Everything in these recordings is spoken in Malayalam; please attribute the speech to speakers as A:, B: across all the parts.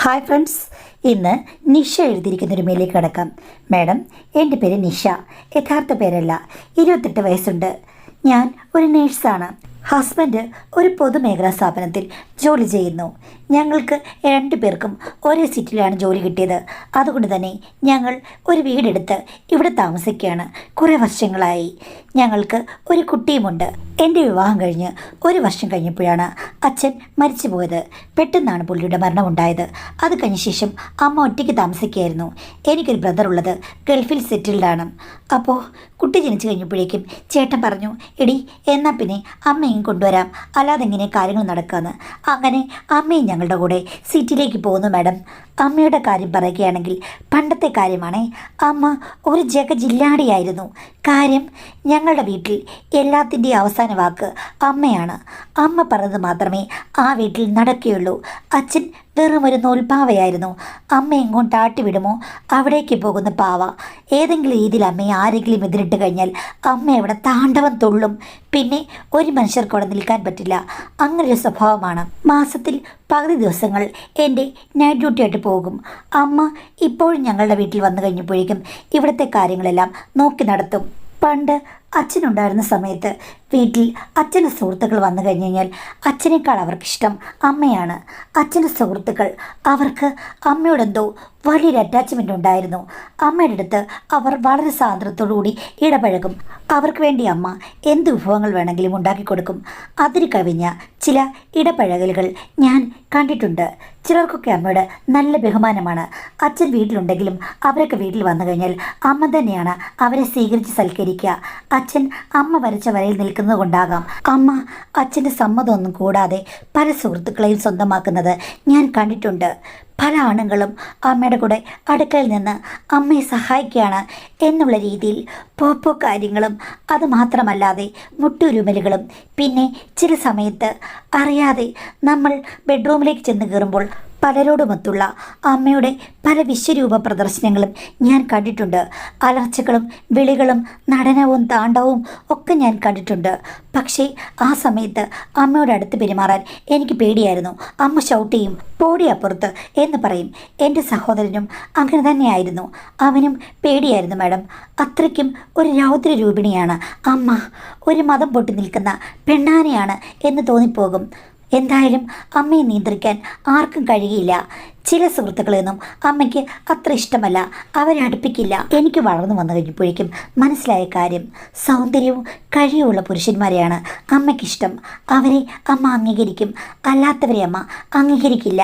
A: ഹായ് ഫ്രണ്ട്സ്, ഇന്ന് നിഷ എഴുതിയിരിക്കുന്നൊരു മെയിലേക്ക് കിടക്കാം. മാഡം, എൻ്റെ പേര് നിഷ. യഥാർത്ഥ പേരല്ല. 28 വയസ്സുണ്ട്. ഞാൻ ഒരു നേഴ്സാണ്. ഹസ്ബൻഡ് ഒരു പൊതുമേഖലാ സ്ഥാപനത്തിൽ ജോലി ചെയ്യുന്നു. ഞങ്ങൾക്ക് 2 പേർക്കും ഒരേ സിറ്റിയിലാണ് ജോലി കിട്ടിയത്. അതുകൊണ്ട് തന്നെ ഞങ്ങൾ ഒരു വീടെടുത്ത് ഇവിടെ താമസിക്കുകയാണ്. കുറേ വർഷങ്ങളായി. ഞങ്ങൾക്ക് ഒരു കുട്ടിയുമുണ്ട്. എൻ്റെ വിവാഹം കഴിഞ്ഞ് 1 വർഷം കഴിഞ്ഞപ്പോഴാണ് അച്ഛൻ മരിച്ചു പോയത്. പെട്ടെന്നാണ് പുള്ളിയുടെ മരണമുണ്ടായത്. അത് കഴിഞ്ഞ ശേഷം അമ്മ ഒറ്റയ്ക്ക് താമസിക്കുകയായിരുന്നു. എനിക്കൊരു ബ്രദർ ഉള്ളത് ഗൾഫിൽ സെറ്റിൽഡാണ്. അപ്പോൾ കുട്ടി ജനിച്ചു കഴിഞ്ഞപ്പോഴേക്കും ചേട്ടൻ പറഞ്ഞു, എടി എന്നാൽ പിന്നെ അമ്മയും കൊണ്ടുവരാം, അല്ലാതെ എങ്ങനെ കാര്യങ്ങൾ നടക്കാമെന്ന്. അങ്ങനെ അമ്മയും ഞങ്ങളുടെ കൂടെ സിറ്റിയിലേക്ക് പോകുന്നു. മാഡം, അമ്മയുടെ കാര്യം പറയുകയാണെങ്കിൽ പണ്ടത്തെ കാര്യമാണേ. അമ്മ ഒരു ജഗജില്ലാടിയായിരുന്നു. കാര്യം, ഞങ്ങളുടെ വീട്ടിൽ എല്ലാത്തിൻ്റെയും അവസാന വാക്ക് അമ്മയാണ്. അമ്മ പറഞ്ഞത് മാത്രമേ ആ വീട്ടിൽ നടക്കുകയുള്ളൂ. അച്ഛൻ വെറും ഒരു നൂൽപ്പാവയായിരുന്നു. അമ്മ എങ്ങോട്ട് ആട്ടിവിടുമോ അവിടേക്ക് പോകുന്ന പാവ. ഏതെങ്കിലും രീതിയിൽ അമ്മയെ ആരെങ്കിലും എതിരിട്ട് കഴിഞ്ഞാൽ അമ്മ അവിടെ താണ്ഡവം തുള്ളും. പിന്നെ ഒരു മനുഷ്യർക്കവിടെ നിൽക്കാൻ പറ്റില്ല. അങ്ങനൊരു സ്വഭാവമാണ്. മാസത്തിൽ പകുതി ദിവസങ്ങൾ എൻ്റെ നൈറ്റ് ഡ്യൂട്ടി ആയിട്ട് പോകും. അമ്മ ഇപ്പോഴും ഞങ്ങളുടെ വീട്ടിൽ വന്നു കഴിഞ്ഞപ്പോഴേക്കും ഇവിടുത്തെ കാര്യങ്ങളെല്ലാം നോക്കി നടത്തും. പണ്ട് അച്ഛനുണ്ടായിരുന്ന സമയത്ത് വീട്ടിൽ അച്ഛൻ്റെ സുഹൃത്തുക്കൾ വന്നു കഴിഞ്ഞ് കഴിഞ്ഞാൽ അച്ഛനേക്കാൾ അവർക്കിഷ്ടം അമ്മയാണ്. അച്ഛൻ്റെ സുഹൃത്തുക്കൾ അവർക്ക് അമ്മയോടെന്തോ വലിയൊരു അറ്റാച്ച്മെൻ്റ് ഉണ്ടായിരുന്നു. അമ്മയുടെ അടുത്ത് അവർ വളരെ സ്വാതന്ത്ര്യത്തോടുകൂടി ഇടപഴകും. അവർക്ക് വേണ്ടി അമ്മ എന്ത് വിഭവങ്ങൾ വേണമെങ്കിലും ഉണ്ടാക്കി കൊടുക്കും. അതിന് കവിഞ്ഞ ചില ഇടപഴകലുകൾ ഞാൻ കണ്ടിട്ടുണ്ട്. ചിലർക്കൊക്കെ അമ്മയുടെ നല്ല ബഹുമാനമാണ്. അച്ഛൻ വീട്ടിലുണ്ടെങ്കിലും അവരൊക്കെ വീട്ടിൽ വന്നു കഴിഞ്ഞാൽ അമ്മ തന്നെയാണ് അവരെ സ്വീകരിച്ച് സൽക്കരിക്കുക. അച്ഛൻ അമ്മ വരച്ച വരയിൽ നിൽക്കുന്നത് കൊണ്ടാകാം അമ്മ അച്ഛൻ്റെ സമ്മതമൊന്നും കൂടാതെ പല സുഹൃത്തുക്കളെയും സ്വന്തമാക്കുന്നത് ഞാൻ കണ്ടിട്ടുണ്ട്. പല ആണുങ്ങളും അമ്മയുടെ കൂടെ അടുക്കളയിൽ നിന്ന് അമ്മയെ സഹായിക്കുകയാണ് എന്നുള്ള രീതിയിൽ പോപ്പോ കാര്യങ്ങളും, അതുമാത്രമല്ലാതെ മുട്ടുരുമലുകളും, പിന്നെ ചില സമയത്ത് അറിയാതെ നമ്മൾ ബെഡ്റൂമിലേക്ക് ചെന്ന് കയറുമ്പോൾ പലരോടുമൊത്തുള്ള അമ്മയുടെ പല വിശ്വരൂപ പ്രദർശനങ്ങളും ഞാൻ കണ്ടിട്ടുണ്ട്. അലർച്ചകളും വിളികളും നടനവും താണ്ഡവും ഒക്കെ ഞാൻ കണ്ടിട്ടുണ്ട്. പക്ഷേ ആ സമയത്ത് അമ്മയോട് അടുത്ത് പെരുമാറാൻ എനിക്ക് പേടിയായിരുന്നു. അമ്മ ഷൗട്ട് ചെയ്യും, പോടി അപ്പുറത്ത് എന്ന് പറയും. എൻ്റെ സഹോദരനും അങ്ങനെ തന്നെയായിരുന്നു. അവനും പേടിയായിരുന്നു മാഡം. അത്രയ്ക്കും ഒരു രൗദ്ര രൂപിണിയാണ് അമ്മ. ഒരു മതം പൊട്ടി നിൽക്കുന്ന പെണ്ണാനയാണ് എന്ന് തോന്നിപ്പോകും. എന്തായാലും അമ്മയെ നിയന്ത്രിക്കാൻ ആർക്കും കഴിയില്ല. ചില സുഹൃത്തുക്കളെയൊന്നും അമ്മയ്ക്ക് അത്ര ഇഷ്ടമല്ല, അവരെ അടുപ്പിക്കില്ല. എനിക്ക് വളർന്നു വന്നു കഴിഞ്ഞപ്പോഴേക്കും മനസ്സിലായ കാര്യം, സൗന്ദര്യവും കഴിവുള്ള പുരുഷന്മാരെയാണ് അമ്മയ്ക്കിഷ്ടം. അവരെ അമ്മ അംഗീകരിക്കും, അല്ലാത്തവരെ അമ്മ അംഗീകരിക്കില്ല.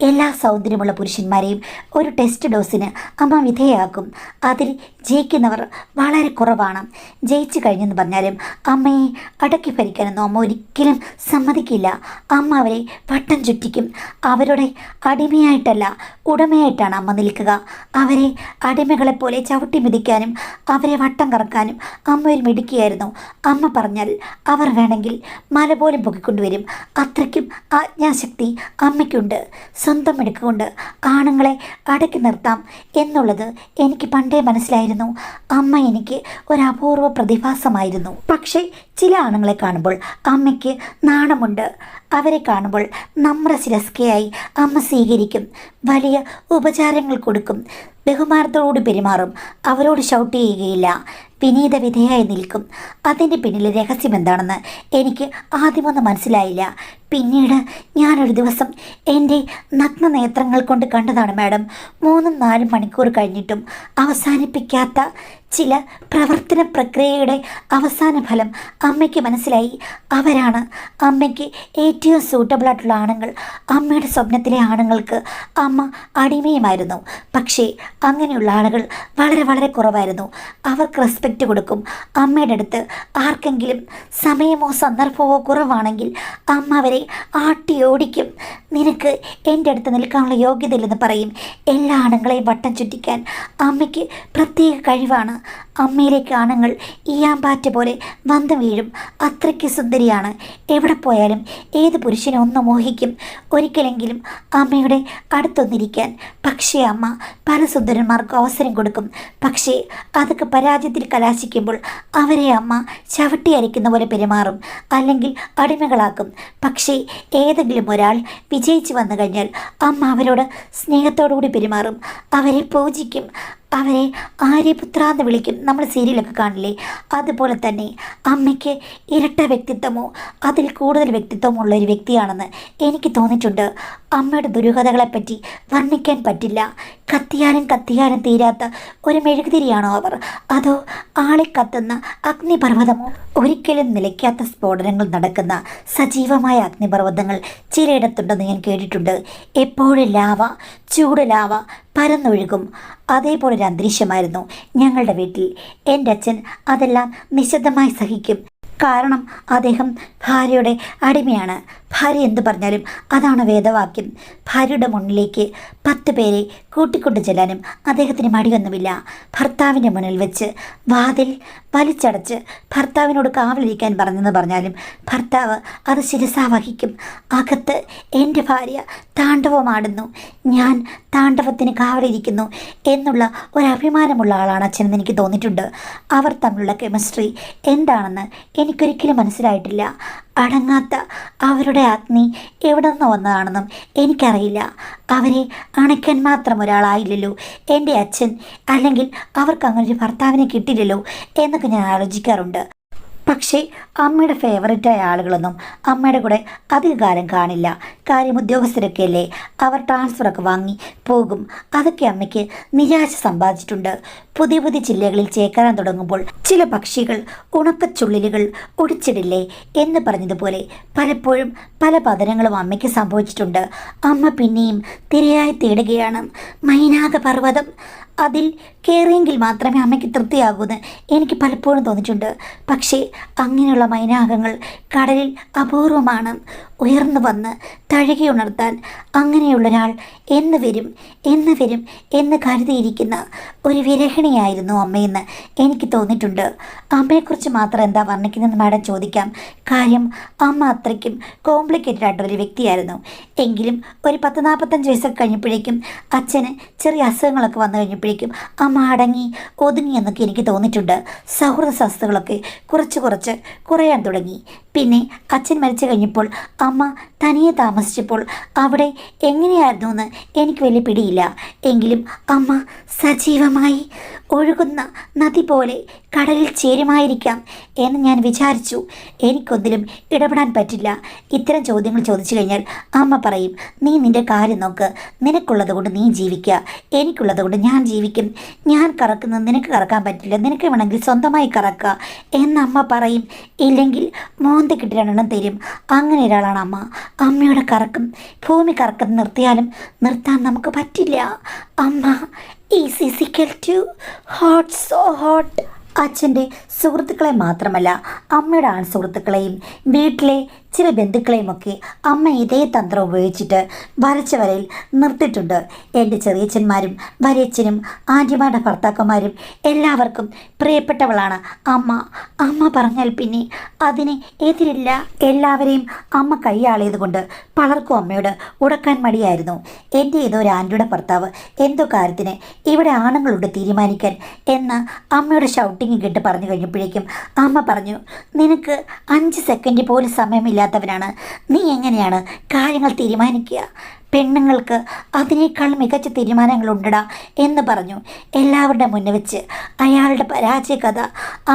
A: എല്ലാ സൗന്ദര്യമുള്ള പുരുഷന്മാരെയും ഒരു ടെസ്റ്റ് ഡോസിന് അമ്മ വിധേയമാക്കും. അതിൽ ജയിക്കുന്നവർ വളരെ കുറവാണ്. ജയിച്ചു കഴിഞ്ഞെന്ന് പറഞ്ഞാലും അമ്മയെ അടക്കി ഭരിക്കാനൊന്നും അമ്മ ഒരിക്കലും സമ്മതിക്കില്ല. അമ്മ അവരെ വട്ടം ചുറ്റിക്കും. അവരുടെ അടിമയായിട്ടല്ല, ഉടമയായിട്ടാണ് അമ്മ നിൽക്കുക. അവരെ അടിമകളെപ്പോലെ ചവിട്ടി മിതിക്കാനും അവരെ വട്ടം കറക്കാനും അമ്മ ഒരു മിടുക്കിയായിരുന്നു. അമ്മ പറഞ്ഞാൽ അവർ വേണമെങ്കിൽ മല പോലും പൊക്കിക്കൊണ്ടുവരും. അത്രയ്ക്കും ആജ്ഞാശക്തി അമ്മയ്ക്കുണ്ട്. സ്വന്തം മിടുക്കുകൊണ്ട് ആണുങ്ങളെ അടക്കി നിർത്താം എന്നുള്ളത് എനിക്ക് പണ്ടേ മനസ്സിലായിരുന്നു. അമ്മ എനിക്ക് ഒരു അപൂർവ പ്രതിഭാസമായിരുന്നു. പക്ഷേ ചില ആണുങ്ങളെ കാണുമ്പോൾ അമ്മയ്ക്ക് നാണമുണ്ട്. അവരെ കാണുമ്പോൾ നമ്രശിരസ്കയായി അമ്മ സ്വീകരിക്കും. വലിയ ഉപചാരങ്ങൾ കൊടുക്കും. ബഹുമാനത്തോടുകൂടി പെരുമാറും. അവരോട് ഷൗട്ട് ചെയ്യുകയില്ല. വിനീത വിധേയായി നിൽക്കും. അതിൻ്റെ പിന്നിലെ രഹസ്യം എന്താണെന്ന് എനിക്ക് ആദ്യമൊന്നും മനസ്സിലായില്ല. പിന്നീട് ഞാനൊരു ദിവസം എൻ്റെ നഗ്ന നേത്രങ്ങൾ കൊണ്ട് കണ്ടതാണ് മാഡം. 3-4 മണിക്കൂർ കഴിഞ്ഞിട്ടും അവസാനിപ്പിക്കാത്ത ചില പ്രവർത്തന പ്രക്രിയയുടെ അവസാന ഫലം അമ്മയ്ക്ക് മനസ്സിലായി. അവരാണ് അമ്മയ്ക്ക് ഏറ്റവും സൂട്ടബിളായിട്ടുള്ള ആണുങ്ങൾ. അമ്മയുടെ സ്വപ്നത്തിലെ ആണുങ്ങൾക്ക് അമ്മ അടിമയുമായിരുന്നു. പക്ഷേ അങ്ങനെയുള്ള ആളുകൾ വളരെ വളരെ കുറവായിരുന്നു. അവർക്ക് റെസ്പെക്റ്റ് കൊടുക്കും. അമ്മയുടെ അടുത്ത് ആർക്കെങ്കിലും സമയമോ സന്ദർഭമോ കുറവാണെങ്കിൽ അമ്മ അവരെ ആട്ടി ഓടിക്കും. നിനക്ക് എൻ്റെ അടുത്ത് നിൽക്കാനുള്ള യോഗ്യതയില്ലെന്ന് പറയും. എല്ലാ ആണുങ്ങളെയും വട്ടം ചുറ്റിക്കാൻ അമ്മയ്ക്ക് പ്രത്യേക കഴിവാണ്. അമ്മയിലേക്ക് ആണുങ്ങൾ ഈയാമ്പാറ്റ പോലെ വന്നു വീഴും. അത്രയ്ക്ക് സുന്ദരിയാണ്. എവിടെ പോയാലും ഏത് പുരുഷനെ ഒന്ന് മോഹിക്കും. ഒരിക്കലെങ്കിലും അമ്മയുടെ അടുത്തൊന്നിരിക്കാൻ. പക്ഷേ അമ്മ പല സുന്ദരന്മാർക്കും അവസരം കൊടുക്കും. പക്ഷേ അതൊക്കെ പരാജയത്തിൽ കലാശിക്കുമ്പോൾ അവരെ അമ്മ ചവിട്ടി അരിക്കുന്ന പോലെ പെരുമാറും, അല്ലെങ്കിൽ അടിമകളാക്കും. പക്ഷേ ഏതെങ്കിലും ഒരാൾ വിജയിച്ചു വന്നു കഴിഞ്ഞാൽ അമ്മ അവരോട് സ്നേഹത്തോടുകൂടി പെരുമാറും, അവരെ പൂജിക്കും, അവരെ ആര്യപുത്ര എന്ന് വിളിക്കും. നമ്മൾ സീരിയലൊക്കെ കാണില്ലേ, അതുപോലെ തന്നെ അമ്മയ്ക്ക് ഇരട്ട വ്യക്തിത്വമോ അതിൽ കൂടുതൽ വ്യക്തിത്വമോ ഉള്ള ഒരു വ്യക്തിയാണെന്ന് എനിക്ക് തോന്നിയിട്ടുണ്ട്. അമ്മയുടെ ദുരൂഹതകളെപ്പറ്റി വർണ്ണിക്കാൻ പറ്റില്ല. കത്തിയാലും കത്തിയാലും തീരാത്ത ഒരു മെഴുകുതിരിയാണോ അവർ, അതോ ആളെ കത്തുന്ന അഗ്നിപർവ്വതമോ? ഒരിക്കലും നിലയ്ക്കാത്ത സ്ഫോടനങ്ങൾ നടക്കുന്ന സജീവമായ അഗ്നിപർവ്വതങ്ങൾ ചിലയിടത്തുണ്ടെന്ന് ഞാൻ കേട്ടിട്ടുണ്ട്. എപ്പോഴും ലാവ, ചൂട് ലാവ പരന്നൊഴുകും. അതേപോലൊരു അന്തരീക്ഷമായിരുന്നു ഞങ്ങളുടെ വീട്ടിൽ. എൻ്റെ അച്ഛൻ അതെല്ലാം നിശബ്ദമായി സഹിക്കും. കാരണം അദ്ദേഹം ഭാര്യയുടെ അടിമയാണ്. ഭാര്യ എന്തു പറഞ്ഞാലും അതാണ് വേദവാക്യം. ഭാര്യയുടെ മുന്നിലേക്ക് 10 പേരെ കൂട്ടിക്കൊണ്ടു ചെല്ലാനും അദ്ദേഹത്തിന് മടിയൊന്നുമില്ല. ഭർത്താവിൻ്റെ മുന്നിൽ വെച്ച് വാതിൽ വലിച്ചടച്ച് ഭർത്താവിനോട് കാവലിരിക്കാൻ പറഞ്ഞെന്ന് പറഞ്ഞാലും ഭർത്താവ് അത് ശിരസാ വഹിക്കും. അകത്ത് എൻ്റെ ഭാര്യ താണ്ഡവമാടുന്നു, ഞാൻ താണ്ഡവത്തിന് കാവലിരിക്കുന്നു എന്നുള്ള ഒരഭിമാനമുള്ള ആളാണ് അച്ഛനെന്ന് എനിക്ക് തോന്നിയിട്ടുണ്ട്. അവർ തമ്മിലുള്ള കെമിസ്ട്രി എന്താണെന്ന് എനിക്കൊരിക്കലും മനസ്സിലായിട്ടില്ല. അടങ്ങാത്ത അവരുടെ അഗ്നി എവിടെ നിന്ന് വന്നതാണെന്നും എനിക്കറിയില്ല. അവരെ അണയ്ക്കാൻ മാത്രം ഒരാളായില്ലല്ലോ എൻ്റെ അച്ഛൻ, അല്ലെങ്കിൽ അവർക്ക് അങ്ങനൊരു ഭർത്താവിനെ കിട്ടില്ലല്ലോ എന്നൊക്കെ ഞാൻ ആലോചിക്കാറുണ്ട്. പക്ഷേ അമ്മയുടെ ഫേവറേറ്റായ ആളുകളൊന്നും അമ്മയുടെ കൂടെ അധികകാലം കാണില്ല. കാര്യം ഉദ്യോഗസ്ഥരൊക്കെ അല്ലേ, അവർ ട്രാൻസ്ഫറൊക്കെ വാങ്ങി പോകും. അതൊക്കെ അമ്മയ്ക്ക് നിരാശ സമ്പാദിച്ചിട്ടുണ്ട്. പുതിയ പുതിയ ജില്ലകളിൽ ചേക്കാറാൻ തുടങ്ങുമ്പോൾ ചില പക്ഷികൾ ഉണക്കച്ചുള്ളിലുകൾ ഒടിച്ചിടില്ലേ എന്ന് പറഞ്ഞതുപോലെ പലപ്പോഴും പല പതനങ്ങളും അമ്മയ്ക്ക് സംഭവിച്ചിട്ടുണ്ട്. അമ്മ പിന്നെയും തിരയായി തേടുകയാണ്. മൈനാക പർവ്വതം, അതിൽ കയറിയെങ്കിൽ മാത്രമേ അമ്മയ്ക്ക് തൃപ്തിയാകൂന്ന് എനിക്ക് പലപ്പോഴും തോന്നിയിട്ടുണ്ട്. പക്ഷേ അങ്ങനെയുള്ള മൈനാകങ്ങൾ കടലിൽ അപൂർവമാണ്. ഉയർന്നു വന്ന് തഴുകിയുണർത്താൻ അങ്ങനെയുള്ളൊരാൾ എന്ന് വരും എന്ന് കരുതിയിരിക്കുന്ന ഒരു വിരഹിണിയായിരുന്നു അമ്മയെന്ന് എനിക്ക് തോന്നിയിട്ടുണ്ട്. അമ്മയെക്കുറിച്ച് മാത്രം എന്താ വർണ്ണിക്കുന്നതെന്ന് മാഡം ചോദിക്കാം. കാര്യം അമ്മ അത്രയ്ക്കും കോംപ്ലിക്കേറ്റഡ് ആയിട്ടൊരു വ്യക്തിയായിരുന്നു. എങ്കിലും ഒരു 40-45 വയസ്സൊക്കെ കഴിഞ്ഞപ്പോഴേക്കും അച്ഛന് ചെറിയ അസുഖങ്ങളൊക്കെ വന്നു കഴിഞ്ഞപ്പോഴേക്കും അമ്മ അടങ്ങി ഒതുങ്ങി എന്നൊക്കെ എനിക്ക് തോന്നിയിട്ടുണ്ട്. സൗഹൃദ സംസ്ഥകളൊക്കെ കുറച്ച് കുറയാൻ തുടങ്ങി. പിന്നെ അച്ഛൻ മരിച്ചു കഴിഞ്ഞപ്പോൾ അമ്മ തനിയെ താമസിച്ചപ്പോൾ അവിടെ എങ്ങനെയായിരുന്നു എന്ന് എനിക്ക് വലിയ പിടിയില്ല. എങ്കിലും അമ്മ സജീവമായി ഒഴുകുന്ന നദി പോലെ കടലിൽ ചേരുമായിരിക്കാം എന്ന് ഞാൻ വിചാരിച്ചു. എനിക്കൊന്നിലും ഇടപെടാൻ പറ്റില്ല. ഇത്തരം ചോദ്യങ്ങൾ ചോദിച്ചു കഴിഞ്ഞാൽ അമ്മ പറയും, നീ നിൻ്റെ കാര്യം നോക്ക്, നിനക്കുള്ളത് കൊണ്ട് നീ ജീവിക്കുക, എനിക്കുള്ളത് കൊണ്ട് ഞാൻ ജീവിക്കും, ഞാൻ കറക്കുന്നത് നിനക്ക് കറക്കാൻ പറ്റില്ല, നിനക്ക് വേണമെങ്കിൽ സ്വന്തമായി കറക്കുക എന്ന് അമ്മ പറയും. ഇല്ലെങ്കിൽ മോന്ത കിട്ടി 2 എണ്ണം തരും. അങ്ങനെ ഒരാളാണ് അമ്മ. അമ്മയുടെ കറക്കും ഭൂമി കറക്കം നിർത്തിയാലും നിർത്താൻ നമുക്ക് പറ്റില്ല. അമ്മ ഈസ് ഈസിക്കൽ ടു ഹോട്ട്, സോ ഹോട്ട്. അച്ഛൻ്റെ സുഹൃത്തുക്കളെ മാത്രമല്ല അമ്മയുടെ ആൺസുഹൃത്തുക്കളെയും വീട്ടിലെ ചില ബന്ധുക്കളെയുമൊക്കെ അമ്മ ഇതേ തന്ത്രം ഉപയോഗിച്ചിട്ട് വരച്ച വരയിൽ നിർത്തിയിട്ടുണ്ട്. എൻ്റെ ചെറിയച്ഛന്മാരും വലിയച്ഛനും ആൻറ്റിമാരുടെ ഭർത്താക്കന്മാരും എല്ലാവർക്കും പ്രിയപ്പെട്ടവളാണ് അമ്മ. അമ്മ പറഞ്ഞാൽ പിന്നെ അതിന് എതിരില്ല. എല്ലാവരെയും അമ്മ കൈയാളിയത് കൊണ്ട് പലർക്കും അമ്മയോട് ഉടക്കാൻ മടിയായിരുന്നു. എൻ്റെ ഏതോ ഒരു ആൻറ്റിയുടെ ഭർത്താവ് എന്തോ കാര്യത്തിന് ഇവിടെ ആണുങ്ങളുണ്ട് തീരുമാനിക്കാൻ എന്ന് അമ്മയുടെ ഷൗട്ടിങ് കേട്ട് പറഞ്ഞു കഴിഞ്ഞപ്പോഴേക്കും അമ്മ പറഞ്ഞു, നിനക്ക് 5 സെക്കൻഡ് പോലും സമയമില്ലാത്തവനാണ് നീ, എങ്ങനെയാണ് കാര്യങ്ങൾ തീരുമാനിക്കുക? പെണ്ണുങ്ങൾക്ക് അതിനേക്കാൾ മികച്ച തീരുമാനങ്ങളുണ്ടടാ എന്ന് പറഞ്ഞു. എല്ലാവരുടെ മുന്നിൽ വെച്ച് അയാളുടെ പരാജയ കഥ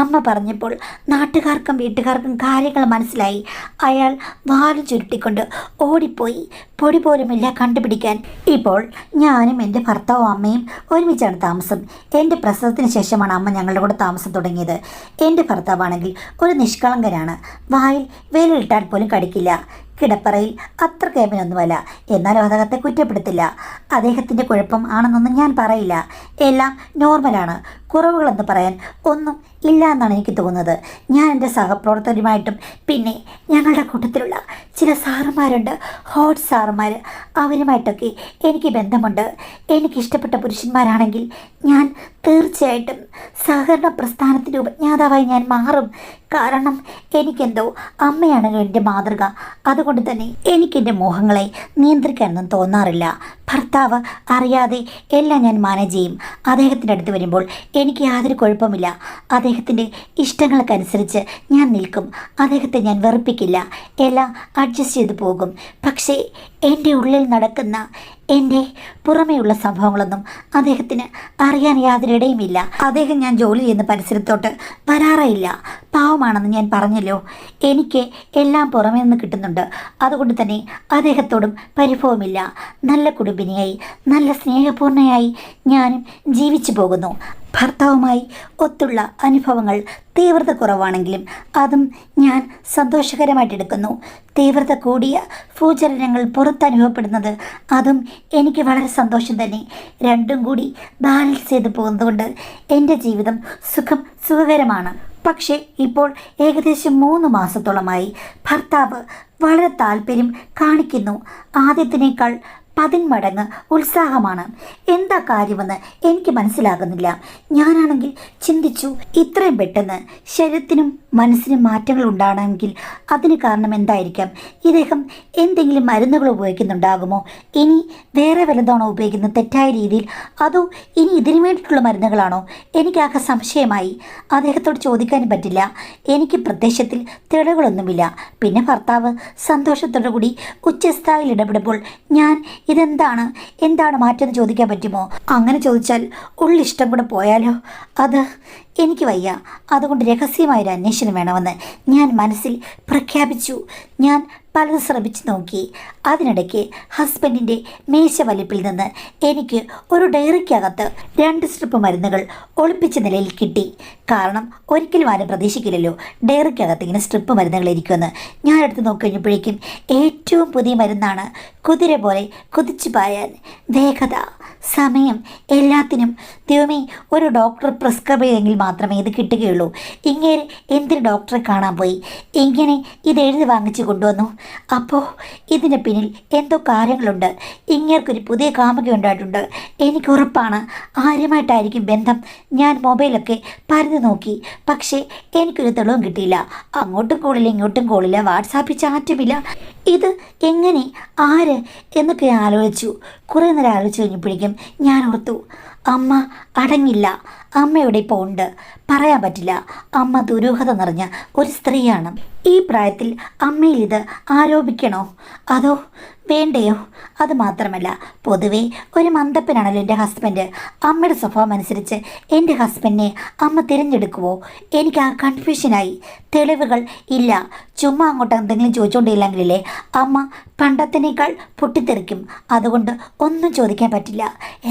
A: അമ്മ പറഞ്ഞപ്പോൾ നാട്ടുകാർക്കും വീട്ടുകാർക്കും കാര്യങ്ങൾ മനസ്സിലായി. അയാൾ വാലും ചുരുട്ടിക്കൊണ്ട് ഓടിപ്പോയി. പൊടി പോലുമില്ല കണ്ടുപിടിക്കാൻ. ഇപ്പോൾ ഞാനും എൻ്റെ ഭർത്താവും അമ്മയും ഒരുമിച്ചാണ് താമസം. എൻ്റെ പ്രസവത്തിന് ശേഷമാണ് അമ്മ ഞങ്ങളുടെ കൂടെ താമസം തുടങ്ങിയത്. എൻ്റെ ഭർത്താവാണെങ്കിൽ ഒരു നിഷ്കളങ്കനാണ്. വായിൽ വേലിട്ടാൽ പോലും കടിക്കില്ല. കിടപ്പറയിൽ അത്ര കേമനൊന്നുമല്ല. എന്നാലും അദ്ദേഹത്തെ കുറ്റപ്പെടുത്തില്ല. അദ്ദേഹത്തിൻ്റെ കുഴപ്പം ആണെന്നൊന്നും ഞാൻ പറയില്ല. എല്ലാം നോർമലാണ്. കുറവുകളെന്ന് പറയാൻ ഒന്നും ഇല്ല എന്നാണ് എനിക്ക് തോന്നുന്നത്. ഞാൻ എൻ്റെ സഹപ്രവർത്തകരുമായിട്ടും പിന്നെ ഞങ്ങളുടെ കൂട്ടത്തിലുള്ള ചില സാറുമാരുണ്ട്, ഹോട്ട് സാറുമാർ, അവരുമായിട്ടൊക്കെ എനിക്ക് ബന്ധമുണ്ട്. എനിക്കിഷ്ടപ്പെട്ട പുരുഷന്മാരാണെങ്കിൽ ഞാൻ തീർച്ചയായിട്ടും സഹകരണ പ്രസ്ഥാനത്തിൻ്റെ ഉപജ്ഞാതാവായി ഞാൻ മാറും. കാരണം എനിക്കെന്തോ അമ്മയാണല്ലോ എൻ്റെ മാതൃക. അതുകൊണ്ട് തന്നെ എനിക്കെൻ്റെ മോഹങ്ങളെ നിയന്ത്രിക്കാനൊന്നും തോന്നാറില്ല. ഭർത്താവ് അറിയാതെ എല്ലാം ഞാൻ മാനേജ് ചെയ്യും. അദ്ദേഹത്തിൻ്റെ അടുത്ത് വരുമ്പോൾ എനിക്ക് യാതൊരു കുഴപ്പമില്ല. അദ്ദേഹത്തിൻ്റെ ഇഷ്ടങ്ങൾക്കനുസരിച്ച് ഞാൻ നിൽക്കും. അദ്ദേഹത്തെ ഞാൻ വെറുപ്പിക്കില്ല. എല്ലാം അഡ്ജസ്റ്റ് ചെയ്ത് പോകും. പക്ഷേ എൻ്റെ ഉള്ളിൽ നടക്കുന്ന, എൻ്റെ പുറമേയുള്ള സംഭവങ്ങളൊന്നും അദ്ദേഹത്തിന് അറിയാൻ യാതൊരിടയുമില്ല. അദ്ദേഹം ഞാൻ ജോലി ചെയ്യുന്ന പരിസരത്തോട്ട് വരാറേയില്ല. പാവമാണെന്ന് ഞാൻ പറഞ്ഞല്ലോ. എനിക്ക് എല്ലാം പുറമേ നിന്ന് കിട്ടുന്നുണ്ട്. അതുകൊണ്ട് തന്നെ അദ്ദേഹത്തോടും പരിഭവമില്ല. നല്ല കുടുംബിനിയായി, നല്ല സ്നേഹപൂർണ്ണയായി ഞാനും ജീവിച്ചു പോകുന്നു. ഭർത്താവുമായി ഒത്തുള്ള അനുഭവങ്ങൾ തീവ്രത കുറവാണെങ്കിലും അതും ഞാൻ സന്തോഷകരമായിട്ടെടുക്കുന്നു. തീവ്രത കൂടിയ ഭൂചലനങ്ങൾ പുറത്തനുഭവപ്പെടുന്നത് അതും എനിക്ക് വളരെ സന്തോഷം തന്നെ. രണ്ടും കൂടി ബാലൻസ് ചെയ്ത് പോകുന്നതുകൊണ്ട് എൻ്റെ ജീവിതം സുഖകരമാണ്. പക്ഷേ ഇപ്പോൾ ഏകദേശം 3 മാസത്തോളമായി ഭർത്താവ് വളരെ താല്പര്യം കാണിക്കുന്നു. ആദ്യത്തിനേക്കാൾ 10 മടങ്ങ് ഉത്സാഹമാണ്. എന്താ കാര്യമെന്ന് എനിക്ക് മനസ്സിലാകുന്നില്ല. ഞാനാണെങ്കിൽ ചിന്തിച്ചു, ഇത്രയും പെട്ടെന്ന് ശരീരത്തിനും മനസ്സിനും മാറ്റങ്ങൾ ഉണ്ടാകണമെങ്കിൽ അതിന് കാരണം എന്തായിരിക്കാം? ഇദ്ദേഹം എന്തെങ്കിലും മരുന്നുകൾ ഉപയോഗിക്കുന്നുണ്ടാകുമോ? ഇനി വേറെ വല്ലതാണോ ഉപയോഗിക്കുന്നത് തെറ്റായ രീതിയിൽ? അതോ ഇനി ഇതിനു വേണ്ടിയിട്ടുള്ള മരുന്നുകളാണോ? എനിക്കാകെ സംശയമായി. അദ്ദേഹത്തോട് ചോദിക്കാനും പറ്റില്ല. എനിക്ക് പ്രത്യക്ഷത്തിൽ തെളിവുകളൊന്നുമില്ല. പിന്നെ ഭർത്താവ് സന്തോഷത്തോടു കൂടി ഉച്ചസ്ഥായിൽ ഇടപെടുമ്പോൾ ഞാൻ എന്താണ് മാറ്റമെന്ന് ചോദിക്കാൻ പറ്റുമോ? അങ്ങനെ ചോദിച്ചാൽ ഉള്ളിഷ്ടം കൂടെ പോയാലോ? അത് എനിക്ക് വയ്യ. അതുകൊണ്ട് രഹസ്യമായൊരു അന്വേഷണം വേണമെന്ന് ഞാൻ മനസ്സിൽ പ്രഖ്യാപിച്ചു. ഞാൻ പലതും ശ്രമിച്ചു നോക്കി. അതിനിടയ്ക്ക് ഹസ്ബൻഡിൻ്റെ മേശവലിപ്പിൽ നിന്ന് എനിക്ക് ഒരു ഡയറിക്കകത്ത് 2 സ്ട്രിപ്പ് മരുന്നുകൾ ഒളിപ്പിച്ച നിലയിൽ കിട്ടി. കാരണം ഒരിക്കലും ആരും പ്രതീക്ഷിക്കില്ലല്ലോ ഡയറിക്കകത്ത് ഇങ്ങനെ സ്ട്രിപ്പ് മരുന്നുകൾ ഇരിക്കുമെന്ന്. ഞാൻ എടുത്ത് നോക്കിക്കഴിഞ്ഞപ്പോഴേക്കും ഏറ്റവും പുതിയ മരുന്നാണ്. കുതിര പോലെ കുതിച്ചു പായാൻ, വേഗത, സമയം, എല്ലാത്തിനും. ദൈവമേ, ഒരു ഡോക്ടർ പ്രിസ്ക്രൈബ് ചെയ്തെങ്കിൽ മാത്രമേ ഇത് കിട്ടുകയുള്ളൂ. ഇങ്ങനെ എന്തൊരു ഡോക്ടറെ കാണാൻ പോയി ഇങ്ങനെ ഇത് എഴുതി വാങ്ങിച്ചു കൊണ്ടുവന്നു. അപ്പോൾ ഇതിന് പിന്നിൽ എന്തോ കാര്യങ്ങളുണ്ട്. ഇങ്ങേർക്കൊരു പുതിയ കാമുക ഉണ്ടായിട്ടുണ്ട്. എനിക്ക് ഉറപ്പാണ് ആരുമായിട്ടായിരിക്കും ബന്ധം. ഞാൻ മൊബൈലൊക്കെ പരന്നു നോക്കി. പക്ഷേ എനിക്കൊരു തെളിവും കിട്ടിയില്ല. അങ്ങോട്ടും കോളില്ല, ഇങ്ങോട്ടും കോളില്ല, വാട്സാപ്പിൽ ചാറ്റുമില്ല. ഇത് എങ്ങനെ, ആര് എന്നൊക്കെ ആലോചിച്ചു. കുറേ നേരം ആലോചിച്ച് കഴിഞ്ഞപ്പോഴേക്കും ഞാൻ ഓർത്തു, അമ്മ അടങ്ങില്ല. അമ്മയുടെ ഇപ്പോൾ ഉണ്ട്, പറയാൻ പറ്റില്ല. അമ്മ ദുരൂഹത നിറഞ്ഞ ഒരു സ്ത്രീയാണ്. ഈ പ്രായത്തിൽ അമ്മയിൽ ഇത് ആരോപിക്കണോ അതോ വേണ്ടയോ? അത് മാത്രമല്ല, പൊതുവേ ഒരു മന്ദപ്പനാണല്ലോ എൻ്റെ ഹസ്ബൻഡ്. അമ്മയുടെ സ്വഭാവം അനുസരിച്ച് എൻ്റെ ഹസ്ബൻഡിനെ അമ്മ തിരഞ്ഞെടുക്കുമോ? എനിക്ക് ആ കൺഫ്യൂഷനായി. തെളിവുകൾ ഇല്ല. ചുമ്മാ അങ്ങോട്ട് എന്തെങ്കിലും ചോദിച്ചുകൊണ്ടില്ലെങ്കിലേ അമ്മ പണ്ടത്തിനേക്കാൾ പൊട്ടിത്തെറിക്കും. അതുകൊണ്ട് ഒന്നും ചോദിക്കാൻ പറ്റില്ല.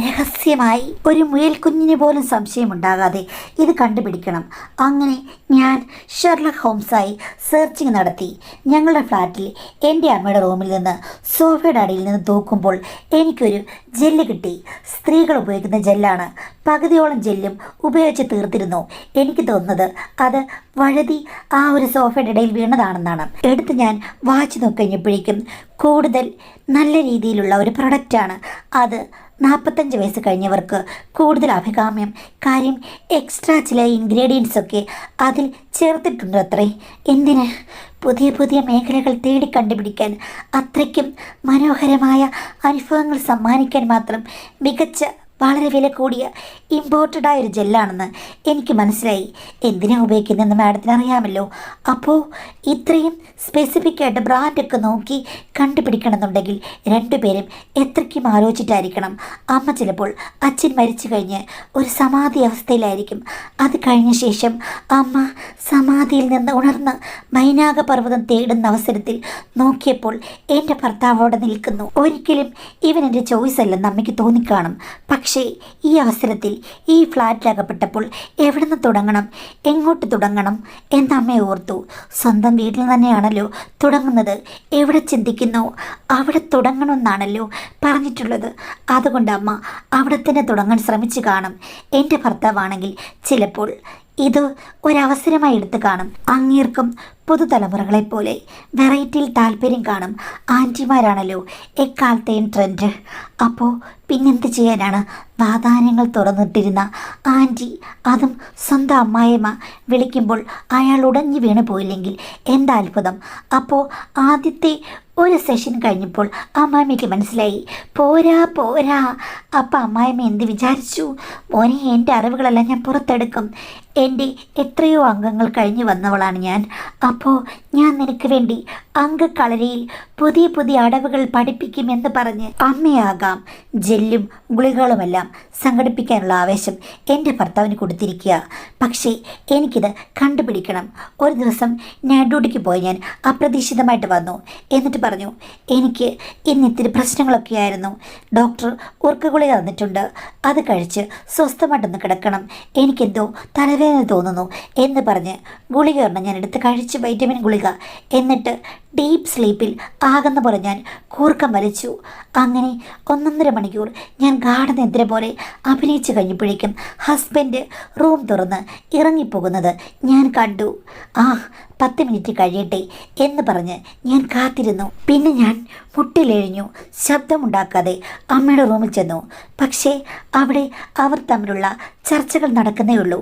A: രഹസ്യമായി ഒരു മുയൽ കുഞ്ഞിന് പോലും സംശയമുണ്ടാകാതെ ഇത് കണ്ടുപിടിക്കണം. അങ്ങനെ ഞാൻ ഷെർലക് ഹോംസായി സെർച്ചിങ് നടത്തി. ഞങ്ങളുടെ ഫ്ലാറ്റിൽ എൻ്റെ അമ്മയുടെ റൂമിൽ നിന്ന് സോഫയുടെ അടിയിൽ നിന്ന് തൂക്കുമ്പോൾ എനിക്കൊരു ജെല്ല് കിട്ടി. സ്ത്രീകൾ ഉപയോഗിക്കുന്ന ജെല്ലാണ്. പകുതിയോളം ജെല്ലും ഉപയോഗിച്ച് തീർത്തിരുന്നു. എനിക്ക് തോന്നുന്നത് അത് വഴുതി ആ ഒരു സോഫയുടെ ഇടയിൽ വീണതാണെന്നാണ്. എടുത്ത് ഞാൻ വാച്ച് നോക്കിക്കഴിഞ്ഞപ്പോഴേക്കും കൂടുതൽ നല്ല രീതിയിലുള്ള ഒരു പ്രൊഡക്റ്റാണ് അത്. 45 വയസ്സ് കഴിഞ്ഞവർക്ക് കൂടുതൽ അഭികാമ്യം. കാര്യം എക്സ്ട്രാ ചില ഇൻഗ്രീഡിയൻസൊക്കെ അതിൽ ചേർത്തിട്ടുണ്ട് അത്രേ. എന്തിന്? പുതിയ പുതിയ മേഖലകൾ തേടി കണ്ടുപിടിക്കാൻ, അത്രയ്ക്കും മനോഹരമായ അനുഭവങ്ങൾ സമ്മാനിക്കാൻ മാത്രം മികച്ച, വളരെ വില കൂടിയ ഇമ്പോർട്ടഡായ ഒരു ജെല്ലാണെന്ന് എനിക്ക് മനസ്സിലായി. എന്തിനാണ് ഉപയോഗിക്കുന്നതെന്ന് മാഡത്തിന് അറിയാമല്ലോ. അപ്പോൾ ഇത്രയും സ്പെസിഫിക്കായിട്ട് ബ്രാൻഡൊക്കെ നോക്കി കണ്ടുപിടിക്കണമെന്നുണ്ടെങ്കിൽ രണ്ടുപേരും എത്രയ്ക്കും ആലോചിച്ചിട്ടായിരിക്കണം. അമ്മ ചിലപ്പോൾ അച്ഛൻ മരിച്ചു കഴിഞ്ഞ് ഒരു സമാധി അവസ്ഥയിലായിരിക്കും. അത് കഴിഞ്ഞ ശേഷം അമ്മ സമാധിയിൽ നിന്ന് ഉണർന്ന് മൈനാക പർവ്വതം തേടുന്ന അവസരത്തിൽ നോക്കിയപ്പോൾ എൻ്റെ ഭർത്താവ് അവിടെ നിൽക്കുന്നു. ഒരിക്കലും ഇവൻ എൻ്റെ ചോയ്സ് അല്ലെന്ന് അമ്മയ്ക്ക് തോന്നിക്കാണും. പക്ഷേ ഈ അവസരത്തിൽ ഈ ഫ്ലാറ്റിലകപ്പെട്ടപ്പോൾ എവിടെ നിന്ന് തുടങ്ങണം, എങ്ങോട്ട് തുടങ്ങണം എന്ന് അമ്മ ഓർത്തു. സ്വന്തം വീട്ടിൽ തന്നെയാണല്ലോ തുടങ്ങുന്നത്, എവിടെ ചിന്തിക്കുന്നു അവിടെ തുടങ്ങണമെന്നാണല്ലോ പറഞ്ഞിട്ടുള്ളത്. അതുകൊണ്ട് അമ്മ അവിടെ തന്നെ തുടങ്ങാൻ ശ്രമിച്ചു കാണും. എൻ്റെ ഭർത്താവാണെങ്കിൽ ചിലപ്പോൾ ഇത് ഒരവസരമായി എടുത്ത് കാണും. അങ്ങേർക്കും പുതുതലമുറകളെപ്പോലെ വെറൈറ്റിയിൽ താല്പര്യം കാണും. ആൻറ്റിമാരാണല്ലോ എക്കാലത്തെയും ട്രെൻഡ്. അപ്പോൾ പിന്നെന്ത് ചെയ്യാനാണ്? വാതായനങ്ങൾ തുറന്നിട്ടിരുന്ന ആൻറ്റി, അതും സ്വന്തം അമ്മായിയമ്മ വിളിക്കുമ്പോൾ അയാൾ ഉടഞ്ഞു വീണ് പോയില്ലെങ്കിൽ എന്താ അത്ഭുതം. അപ്പോൾ ആദ്യത്തെ ഒരു സെഷൻ കഴിഞ്ഞപ്പോൾ അമ്മായിമ്മയ്ക്ക് മനസ്സിലായി, പോരാ പോരാ. അപ്പം അമ്മായിമ്മ എന്ത് വിചാരിച്ചു? മോനെ, എൻ്റെ അറിവുകളെല്ലാം ഞാൻ പുറത്തെടുക്കും. എൻ്റെ എത്രയോ അംഗങ്ങൾ കഴിഞ്ഞു വന്നവളാണ് ഞാൻ. അപ്പോൾ ഞാൻ നിനക്ക് വേണ്ടി അംഗക്കളരിയിൽ പുതിയ പുതിയ അടവുകൾ പഠിപ്പിക്കുമെന്ന് പറഞ്ഞ് അമ്മയാകാം ജെല്ലും ഗുളികകളുമെല്ലാം സംഘടിപ്പിക്കാനുള്ള ആവേശം എൻ്റെ ഭർത്താവിന് കൊടുത്തിരിക്കുക. പക്ഷേ എനിക്കിത് കണ്ടുപിടിക്കണം. ഒരു ദിവസം നൈറ്റ് ഡ്യൂട്ടിക്ക് പോയി ഞാൻ അപ്രതീക്ഷിതമായിട്ട് വന്നു. എന്നിട്ട് പറഞ്ഞു, എനിക്ക് ഇന്ന് ഇത്തിരി പ്രശ്നങ്ങളൊക്കെ ആയിരുന്നു. ഡോക്ടർ ഉറക്ക ഗുളിക തന്നിട്ടുണ്ട്, അത് കഴിച്ച് സ്വസ്ഥമായിട്ടൊന്ന് കിടക്കണം. എനിക്കെന്തോ തലവേദന തോന്നുന്നു എന്ന് പറഞ്ഞ് ഗുളിക ഒരെണ്ണം ഞാൻ എടുത്ത് കഴിച്ച്, വൈറ്റമിൻ ഗുളിക. എന്നിട്ട് ഡീപ്പ് സ്ലീപ്പിൽ ആകുന്ന പോലെ ഞാൻ കൂർക്കം വലിച്ചു. അങ്ങനെ 1.5 മണിക്കൂർ ഞാൻ ഗാഠനിദ്ര പോലെ അഭിനയിച്ചു കഴിഞ്ഞപ്പോഴേക്കും ഹസ്ബൻഡ് റൂം തുറന്ന് ഇറങ്ങിപ്പോകുന്നത് ഞാൻ കണ്ടു. 10 മിനിറ്റ് കഴിയട്ടെ എന്ന് പറഞ്ഞ് ഞാൻ കാത്തിരുന്നു. പിന്നെ ഞാൻ മുട്ടിലെഴിഞ്ഞു ശബ്ദമുണ്ടാക്കാതെ അമ്മയുടെ റൂമിൽ ചെന്നു. പക്ഷേ അവിടെ അവർ തമ്മിലുള്ള ചർച്ചകൾ നടക്കുന്നേ ഉള്ളൂ.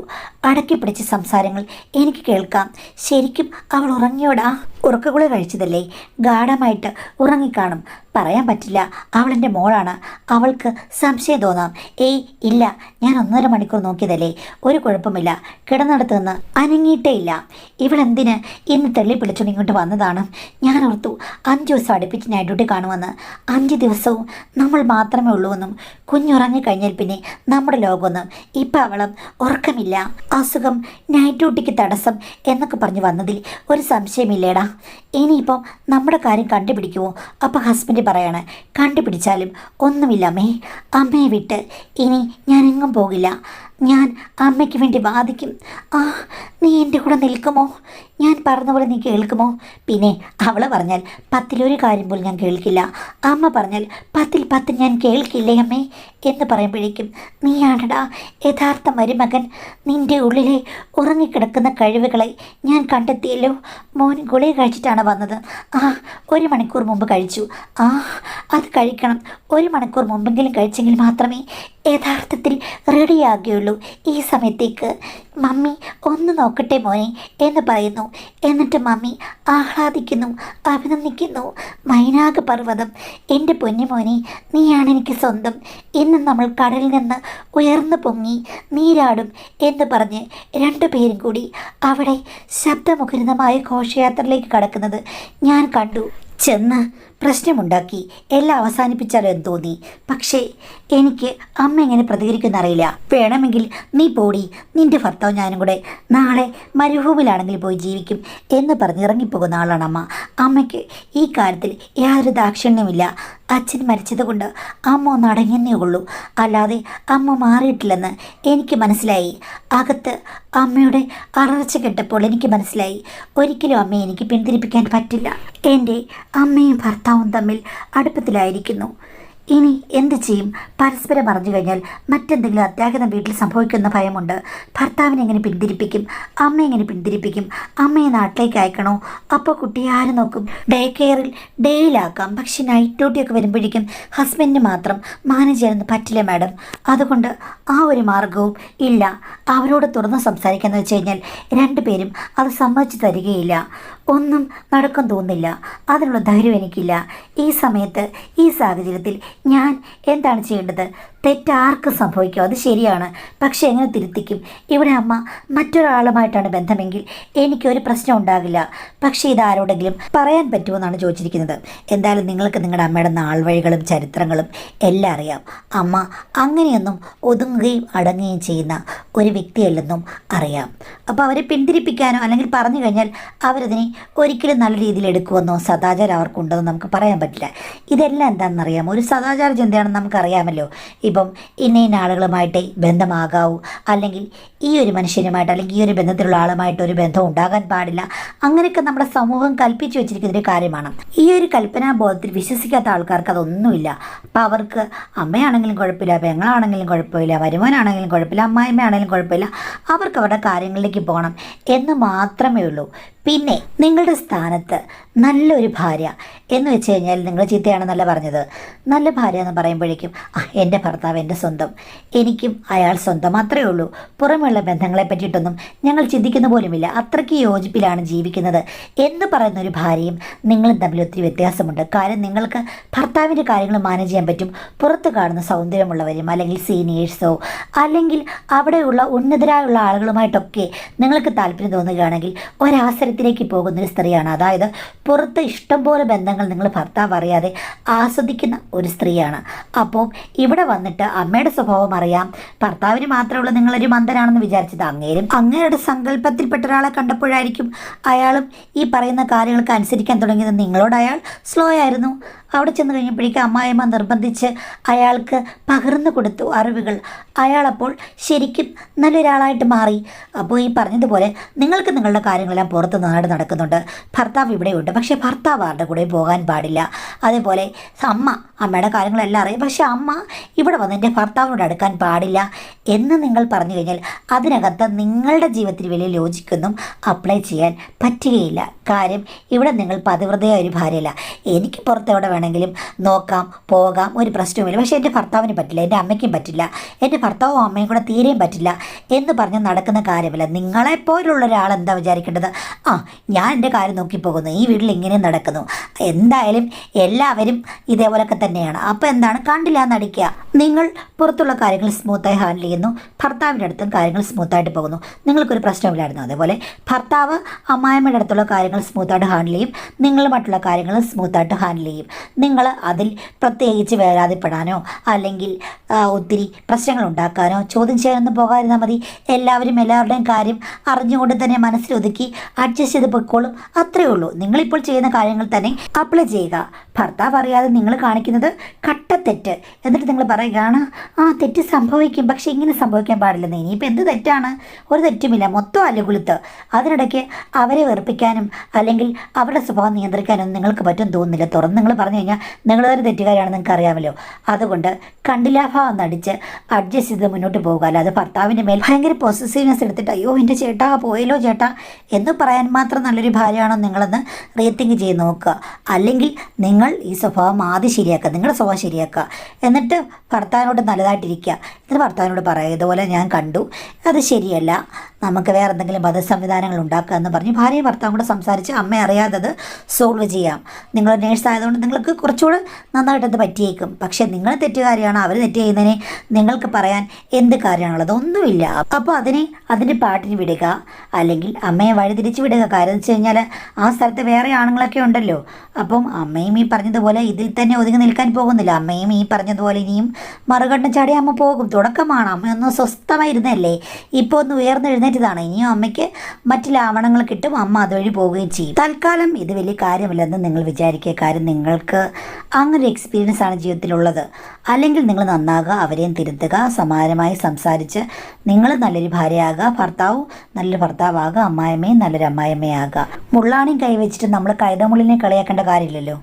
A: അടക്കി പിടിച്ച സംസാരങ്ങൾ എനിക്ക് കേൾക്കാം. ശരിക്കും അവൾ ഉറങ്ങിയോടാ? ഉറക്കഗുളി കഴിച്ചതല്ലേ, ഗാഢമായിട്ട് ഉറങ്ങിക്കാണും. പറയാൻ പറ്റില്ല, അവളെൻ്റെ മോളാണ്, അവൾക്ക് സംശയം തോന്നാം. ഏയ് ഇല്ല, ഞാൻ 1.5 മണിക്കൂർ നോക്കിയതല്ലേ, ഒരു കുഴപ്പമില്ല. കിടന്നിടത്ത് നിന്ന് അനങ്ങിയിട്ടേ ഇല്ല. ഇവളെന്തിന് ഇന്ന് തള്ളി പിടിച്ചുകൊണ്ട് ഇങ്ങോട്ട് വന്നതാണ്. ഞാൻ ഓർത്തു 5 ദിവസം അടുപ്പിച്ച് നൈറ്റ് ഡ്യൂട്ടി കാണുമെന്ന്. 5 ദിവസവും നമ്മൾ മാത്രമേ ഉള്ളൂവെന്നും കുഞ്ഞുറങ്ങിക്കഴിഞ്ഞാൽ പിന്നെ നമ്മുടെ ലോകമൊന്നും. ഇപ്പം അവളും ഉറക്കമില്ല. അസുഖം നൈറ്റ് ഡ്യൂട്ടിക്ക് തടസ്സം എന്നൊക്കെ പറഞ്ഞ് വന്നതിൽ ഒരു സംശയമില്ലേടാ. ഇനിയിപ്പം നമ്മുടെ കാര്യം കണ്ടുപിടിക്കുമോ? അപ്പം ഹസ്ബൻഡ് പറയാണ്, കണ്ടുപിടിച്ചാലും ഒന്നുമില്ല അമ്മേ. അമ്മയെ വിട്ട് ഇനി ഞാൻ എങ്ങും പോകില്ല. ഞാൻ അമ്മയ്ക്ക് വേണ്ടി വാദിക്കും. നീ എൻ്റെ കൂടെ നിൽക്കുമോ? ഞാൻ പറഞ്ഞ പോലെ നീ കേൾക്കുമോ? പിന്നെ അവൾ പറഞ്ഞാൽ 10-1 കാര്യം പോലും ഞാൻ കേൾക്കില്ല. അമ്മ പറഞ്ഞാൽ 10-10 ഞാൻ കേൾക്കില്ലേ അമ്മേ എന്ന് പറയുമ്പോഴേക്കും, നീയാണടാ യഥാർത്ഥ മരുമകൻ. നിൻ്റെ ഉള്ളിലെ ഉറങ്ങിക്കിടക്കുന്ന കഴിവുകളെ ഞാൻ കണ്ടെത്തിയല്ലോ. മോൻ ഗുളിക കഴിച്ചിട്ടാണ് വന്നത്. 1 മണിക്കൂർ മുമ്പ് കഴിച്ചു. അത് കഴിക്കണം. 1 മണിക്കൂർ മുമ്പെങ്കിലും കഴിച്ചെങ്കിൽ മാത്രമേ യഥാർത്ഥത്തിൽ റെഡിയാകുകയുള്ളൂ. ഈ സമയത്തേക്ക് മമ്മി ഒന്ന് നോക്കട്ടെ മോനെ എന്ന് പറയുന്നു. എന്നിട്ട് മമ്മി ആഹ്ലാദിക്കുന്നു, അഭിനന്ദിക്കുന്നു. മൈനാക പർവ്വതം, എൻ്റെ പൊന്നുമോനെ, നീയാണ് എനിക്ക് സ്വന്തം. ഇന്ന് നമ്മൾ കടലിൽ നിന്ന് ഉയർന്നു പൊങ്ങി നീരാടും എന്ന് പറഞ്ഞ് 2 പേരും കൂടി അവിടെ ശബ്ദമുഖരിതമായ ഘോഷയാത്രയിലേക്ക് കടക്കുന്നത് ഞാൻ കണ്ടു. ചെന്ന് പ്രശ്നമുണ്ടാക്കി എല്ലാം അവസാനിപ്പിച്ചാലോ എന്ന് തോന്നി. പക്ഷേ എനിക്ക് അമ്മ എങ്ങനെ പ്രതികരിക്കുമെന്നറിയില്ല. വേണമെങ്കിൽ നീ പോടി, നിൻ്റെ ഭർത്താവ് ഞാനും കൂടെ നാളെ മരുഭൂമിയിലാണെങ്കിൽ പോയി ജീവിക്കും എന്ന് പറഞ്ഞ് ഇറങ്ങിപ്പോകുന്ന ആളാണ് അമ്മ. അമ്മയ്ക്ക് ഈ കാര്യത്തിൽ യാതൊരു ദാക്ഷിണ്യമില്ല. അച്ഛൻ മരിച്ചതുകൊണ്ട് അമ്മ ഒന്ന് അടങ്ങിയെന്നേ ഉള്ളൂ, അല്ലാതെ അമ്മ മാറിയിട്ടില്ലെന്ന് എനിക്ക് മനസ്സിലായി. അകത്ത് അമ്മയുടെ അലർച്ച കേട്ടപ്പോൾ എനിക്ക് മനസ്സിലായി, ഒരിക്കലും അമ്മയെ എനിക്ക് പിന്തിരിപ്പിക്കാൻ പറ്റില്ല. എൻ്റെ അമ്മയും ഭർത്താവും തമ്മിൽ അടുപ്പത്തിലായിരിക്കുന്നു. ഇനി എന്ത് ചെയ്യും? പരസ്പരം അറിഞ്ഞു കഴിഞ്ഞാൽ മറ്റെന്തെങ്കിലും അത്യാഹിതം വീട്ടിൽ സംഭവിക്കുന്ന ഭയമുണ്ട്. ഭർത്താവിനെ എങ്ങനെ പിന്തിരിപ്പിക്കും? അമ്മ എങ്ങനെ പിന്തിരിപ്പിക്കും? അമ്മയെ നാട്ടിലേക്ക് അയക്കണോ? അപ്പോൾ കുട്ടിയെ ആര് നോക്കും? ഡേ കെയറിൽ ഡേയിലാക്കാം, പക്ഷെ നൈറ്റ് ഡ്യൂട്ടിയൊക്കെ വരുമ്പോഴേക്കും ഹസ്ബൻഡിന് മാത്രം മാനേജ് ചെയ്യാനൊന്നും പറ്റില്ല മാഡം. അതുകൊണ്ട് ആ ഒരു മാർഗവും ഇല്ല. അവരോട് തുറന്ന് സംസാരിക്കാന്ന് വെച്ച് കഴിഞ്ഞാൽ 2 പേരും അത് സമ്മതിച്ചു തരികയില്ല. ഒന്നും നടക്കും തോന്നില്ല. അതിനുള്ള ധൈര്യം എനിക്കില്ല. ഈ സമയത്ത് ഈ സാഹചര്യത്തിൽ ഞാൻ എന്താണ് ചെയ്യേണ്ടത്? തെറ്റാർക്ക് സംഭവിക്കും, അത് ശരിയാണ്. പക്ഷെ എങ്ങനെ തിരുത്തിക്കും? ഇവിടെ അമ്മ മറ്റൊരാളുമായിട്ടാണ് ബന്ധമെങ്കിൽ എനിക്കൊരു പ്രശ്നം ഉണ്ടാകില്ല. പക്ഷേ ഇതാരോടെങ്കിലും പറയാൻ പറ്റുമോ എന്നാണ് ചോദിച്ചിരിക്കുന്നത്. എന്തായാലും നിങ്ങൾക്ക് നിങ്ങളുടെ അമ്മയുടെ നാൾവഴികളും ചരിത്രങ്ങളും എല്ലാം അറിയാം. അമ്മ അങ്ങനെയൊന്നും ഒതുങ്ങുകയും അടങ്ങുകയും ചെയ്യുന്ന ഒരു വ്യക്തിയല്ലെന്നും അറിയാം. അപ്പോൾ അവരെ പിന്തിരിപ്പിക്കാനോ അല്ലെങ്കിൽ പറഞ്ഞു കഴിഞ്ഞാൽ അവരതിനെ ഒരിക്കലും നല്ല രീതിയിൽ എടുക്കുമെന്നോ സദാചാരം അവർക്കുണ്ടെന്നോ നമുക്ക് പറയാൻ പറ്റില്ല. ഇതെല്ലാം എന്താണെന്നറിയാമോ, ഒരു സദാചാര ചിന്തയാണെന്ന് നമുക്കറിയാമല്ലോ. ഇപ്പം ഇന്ന ആളുകളുമായിട്ട് ബന്ധമാകാവൂ, അല്ലെങ്കിൽ ഈ ഒരു മനുഷ്യനുമായിട്ട് അല്ലെങ്കിൽ ഈ ഒരു ബന്ധത്തിലുള്ള ആളുമായിട്ട് ഒരു ബന്ധം ഉണ്ടാകാൻ പാടില്ല, അങ്ങനെയൊക്കെ നമ്മുടെ സമൂഹം കൽപ്പിച്ചു വെച്ചിരിക്കുന്ന ഒരു കാര്യമാണ്. ഈ ഒരു കൽപ്പനാബോധത്തിൽ വിശ്വസിക്കാത്ത ആൾക്കാർക്ക് അതൊന്നുമില്ല. അപ്പോൾ അവർക്ക് അമ്മയാണെങ്കിലും കുഴപ്പമില്ല, പെങ്ങളാണെങ്കിലും കുഴപ്പമില്ല, വരുമാനാണെങ്കിലും കുഴപ്പമില്ല, അമ്മായിമ്മയാണെങ്കിലും കുഴപ്പമില്ല, അവർക്ക് അവരുടെ കാര്യങ്ങളിലേക്ക് പോകണം എന്ന് മാത്രമേ ഉള്ളൂ. പിന്നെ നിങ്ങളുടെ സ്ഥാനത്ത് നല്ലൊരു ഭാര്യ എന്ന് വെച്ച് കഴിഞ്ഞാൽ നിങ്ങൾ ചീത്തയാണെന്നല്ല പറഞ്ഞത്. നല്ല ഭാര്യ എന്ന് പറയുമ്പോഴേക്കും എൻ്റെ ഭർത്താവ് എൻ്റെ സ്വന്തം, എനിക്കും അയാൾ സ്വന്തം, മാത്രമേ ഉള്ളൂ. പുറമെയുള്ള ബന്ധങ്ങളെ പറ്റിയിട്ടൊന്നും ഞങ്ങൾ ചിന്തിക്കുന്ന പോലുമില്ല, അത്രയ്ക്ക് യോജിപ്പിലാണ് ജീവിക്കുന്നത് എന്ന് പറയുന്നൊരു ഭാര്യയും നിങ്ങളും തമ്മിൽ ഒത്തിരി വ്യത്യാസമുണ്ട്. കാര്യം നിങ്ങൾക്ക് ഭർത്താവിൻ്റെ കാര്യങ്ങൾ മാനേജ് ചെയ്യാൻ പറ്റും. പുറത്ത് കാണുന്ന സൗന്ദര്യമുള്ളവരും അല്ലെങ്കിൽ സീനിയേഴ്സോ അല്ലെങ്കിൽ അവിടെയുള്ള ഉന്നതരായുള്ള ആളുകളുമായിട്ടൊക്കെ നിങ്ങൾക്ക് താല്പര്യം തോന്നുകയാണെങ്കിൽ ഒരാസരത്തിലേക്ക് പോകുന്നൊരു സ്ത്രീയാണ്. അതായത് പുറത്ത് ഇഷ്ടംപോലെ ബന്ധങ്ങൾ നിങ്ങൾ ഭർത്താവ് അറിയാതെ ആസ്വദിക്കുന്ന ഒരു സ്ത്രീയാണ്. അപ്പോൾ ഇവിടെ വന്നിട്ട് അമ്മയുടെ സ്വഭാവം അറിയാം, ഭർത്താവിന് മാത്രമുള്ള നിങ്ങളൊരു മന്ദനാണെന്ന് വിചാരിച്ചത് അങ്ങേരുടെ സങ്കല്പത്തിൽപ്പെട്ട ഒരാളെ കണ്ടപ്പോഴായിരിക്കും അയാളും ഈ പറയുന്ന കാര്യങ്ങൾക്ക് അനുസരിക്കാൻ തുടങ്ങിയത്. നിങ്ങളോട് അയാൾ സ്ലോ ആയിരുന്നു. അവിടെ ചെന്ന് കഴിഞ്ഞപ്പോഴേക്കും അമ്മായിയമ്മ നിർബന്ധിച്ച് അയാൾക്ക് പകർന്നു കൊടുത്തു അറിവുകൾ. അയാളപ്പോൾ ശരിക്കും നല്ലൊരാളായിട്ട് മാറി. അപ്പോൾ ഈ പറഞ്ഞതുപോലെ നിങ്ങൾക്ക് നിങ്ങളുടെ കാര്യങ്ങളെല്ലാം പുറത്ത് നാട് നടക്കുന്നുണ്ട്, ഭർത്താവ് ഇവിടെയുണ്ട്, പക്ഷേ ഭർത്താവ് ആരുടെ കൂടെ പോകാൻ പാടില്ല. അതേപോലെ അമ്മയുടെ കാര്യങ്ങളെല്ലാം അറിയാം, പക്ഷേ അമ്മ ഇവിടെ വന്ന് എൻ്റെ ഭർത്താവിനോട് അടുക്കാൻ പാടില്ല എന്ന് നിങ്ങൾ പറഞ്ഞു കഴിഞ്ഞാൽ അതിനകത്ത് നിങ്ങളുടെ ജീവിതത്തിൽ വലിയ ലോജിക്കൊന്നും അപ്ലൈ ചെയ്യാൻ പറ്റുകയില്ല. കാര്യം ഇവിടെ നിങ്ങൾ പതിവ്രതയായ ഒരു ഭാര്യയല്ല. എനിക്ക് പുറത്ത് എവിടെ വേണമെങ്കിലും നോക്കാം, പോകാം, ഒരു പ്രശ്നവുമില്ല, പക്ഷേ എൻ്റെ ഭർത്താവിന് പറ്റില്ല, എൻ്റെ അമ്മയ്ക്കും പറ്റില്ല, എൻ്റെ ഭർത്താവും അമ്മയും കൂടെ തീരെയും പറ്റില്ല എന്ന് പറഞ്ഞ് നടക്കുന്ന കാര്യമല്ല. നിങ്ങളെപ്പോലുള്ള ഒരാൾ എന്താ വിചാരിക്കേണ്ടത്, ഞാൻ എൻ്റെ കാര്യം നോക്കിപ്പോകുന്നു, ഈ വീട്ടിൽ ഇങ്ങനെ നടക്കുന്നു, എന്തായാലും എല്ലാവരും ഇതേപോലൊക്കെ തന്നെയാണ്, അപ്പോൾ എന്താണ് കണ്ടില്ല എന്നടിക്കുക. നിങ്ങൾ പുറത്തുള്ള കാര്യങ്ങൾ സ്മൂത്തായി ഹാൻഡിൽ ചെയ്യുന്നു, ഭർത്താവിൻ്റെ അടുത്തും കാര്യങ്ങൾ സ്മൂത്തായിട്ട് പോകുന്നു, നിങ്ങൾക്കൊരു പ്രശ്നമില്ലായിരുന്നു. അതേപോലെ ഭർത്താവ് അമ്മായിമ്മയുടെ അടുത്തുള്ള കാര്യങ്ങൾ സ്മൂത്തായിട്ട് ഹാൻഡിൽ ചെയ്യും, നിങ്ങളുമായിട്ടുള്ള കാര്യങ്ങൾ സ്മൂത്തായിട്ട് ഹാൻഡിൽ ചെയ്യും. നിങ്ങൾ അതിൽ പ്രത്യേകിച്ച് വേരാതിപ്പെടാനോ അല്ലെങ്കിൽ ഒത്തിരി പ്രശ്നങ്ങൾ ഉണ്ടാക്കാനോ ചോദ്യം ചെയ്യാനൊന്നും പോകാതിരുന്നാൽ മതി. എല്ലാവരും എല്ലാവരുടെയും കാര്യം അറിഞ്ഞുകൊണ്ട് തന്നെ മനസ്സിലൊതുക്കി അഡ്ജസ്റ്റ് ചെയ്ത് പൊയ്ക്കോളും, അത്രയേ ഉള്ളൂ. നിങ്ങളിപ്പോൾ ചെയ്യുന്ന കാര്യങ്ങൾ തന്നെ അപ്ലൈ ചെയ്യുക. ഭർത്താവ് അറിയാതെ നിങ്ങൾ കാണിക്കുന്നത് കട്ടത്തെറ്റ്, എന്നിട്ട് നിങ്ങൾ പറയുകയാണ് തെറ്റ് സംഭവിക്കും, പക്ഷേ ഇങ്ങനെ സംഭവിക്കാൻ പാടില്ലെന്ന്. ഇനിയിപ്പോൾ എന്ത് തെറ്റാണ്? ഒരു തെറ്റുമില്ല, മൊത്തം അലുകുലുത്ത്. അതിനിടയ്ക്ക് അവരെ വെറുപ്പിക്കാനും അല്ലെങ്കിൽ അവരുടെ സ്വഭാവം നിയന്ത്രിക്കാനൊന്നും നിങ്ങൾക്ക് പറ്റും തോന്നുന്നില്ല. തുറന്ന് നിങ്ങൾ പറഞ്ഞു കഴിഞ്ഞാൽ നിങ്ങളൊരു തെറ്റുകാരാണെന്ന് നിങ്ങൾക്ക് അറിയാമല്ലോ. അതുകൊണ്ട് കണ്ടില്ലാഭാവം നടിച്ച് അഡ്ജസ്റ്റ് ചെയ്ത് മുന്നോട്ട് പോകുക. അല്ലാതെ ഭർത്താവിൻ്റെ മേൽ ഭയങ്കര പോസസീവ്നെസ് എടുത്തിട്ട് അയ്യോ എൻ്റെ ചേട്ടാ പോയല്ലോ ചേട്ടാ എന്ന് പറയാൻ മാത്രം നല്ലൊരു ഭാര്യയാണോ നിങ്ങളെന്ന് റീതിങ്ക് ചെയ്ത് നോക്കുക. അല്ലെങ്കിൽ നിങ്ങൾ ഈ സ്വഭാവം ആദ്യം ശരിയാക്കുക, നിങ്ങളുടെ സ്വഭാവം ശരിയാക്കുക, എന്നിട്ട് ഭർത്താവിനോട് നല്ലതായിട്ടിരിക്കുക. എന്നിട്ട് ഭർത്താവിനോട് പറയുക, ഇതുപോലെ ഞാൻ കണ്ടു, അത് ശരിയല്ല, നമുക്ക് വേറെ എന്തെങ്കിലും സംവിധാനങ്ങൾ ഉണ്ടാക്കുക എന്ന് പറഞ്ഞ് ഭാര്യയും ഭർത്താവും കൂടെ സംസാരിച്ച് അമ്മ അറിയാത്തത് സോൾവ് ചെയ്യാം. നിങ്ങൾ നേഴ്സ് ആയതുകൊണ്ട് നിങ്ങൾക്ക് കുറച്ചുകൂടെ നന്നായിട്ടത് പറ്റിയേക്കും. പക്ഷേ നിങ്ങൾ തെറ്റുകാരിയാണ്, അവർ തെറ്റ് ചെയ്യുന്നതിനെ നിങ്ങൾക്ക് പറയാൻ എന്ത് കാര്യമാണുള്ളത്? ഒന്നുമില്ല. അപ്പോൾ അതിൻ്റെ പാട്ടിന് വിടുക, അല്ലെങ്കിൽ അമ്മയെ വഴിതിരിച്ച് വിടുക. കാര്യം എന്ന് വെച്ച് കഴിഞ്ഞാൽ ആ സ്ഥലത്ത് വേറെ ആണുങ്ങളൊക്കെ ഉണ്ടല്ലോ. അപ്പം അമ്മയും ഈ പറഞ്ഞതുപോലെ ഇതിൽ തന്നെ ഒതുങ്ങി നിൽക്കാൻ പോകുന്നില്ല. അമ്മയും ഈ പറഞ്ഞതുപോലെ ഇനിയും മറുകണ്ഠം ചാടി അമ്മ പോകും. തുടക്കമാണ്, അമ്മ ഒന്ന് സ്വസ്ഥമായിരുന്നല്ലേ, ഇപ്പോൾ ഒന്ന് ഉയർന്നെഴുന്നേറ്റതാണ്. ഇനിയും അമ്മയ്ക്ക് മറ്റു ലാവണങ്ങൾ കിട്ടും, അമ്മ അതുവഴി പോവുകയും ചെയ്യും. തൽക്കാലം ഇത് വലിയ കാര്യമില്ലെന്ന് നിങ്ങൾ വിചാരിക്കുക. കാര്യം നിങ്ങൾക്ക് അങ്ങനെ എക്സ്പീരിയൻസ് ആണ് ജീവിതത്തിലുള്ളത്. അല്ലെങ്കിൽ നിങ്ങൾ നന്നാകുക, അവരെയും തിരുത്തുക, സമാനമായി സംസാരിച്ച് നിങ്ങൾ നല്ലൊരു ഭാര്യയാകുക, ഭർത്താവും നല്ലൊരു ഭർത്താവാകുക, അമ്മായിമ്മയും നല്ലൊരു അമ്മായിമ്മയാകുക. മുള്ളാണിയും കൈവച്ചിട്ട് നമ്മൾ കൈതമുള്ളിനെ കളിയാക്കേണ്ട കാര്യമില്ലല്ലോ.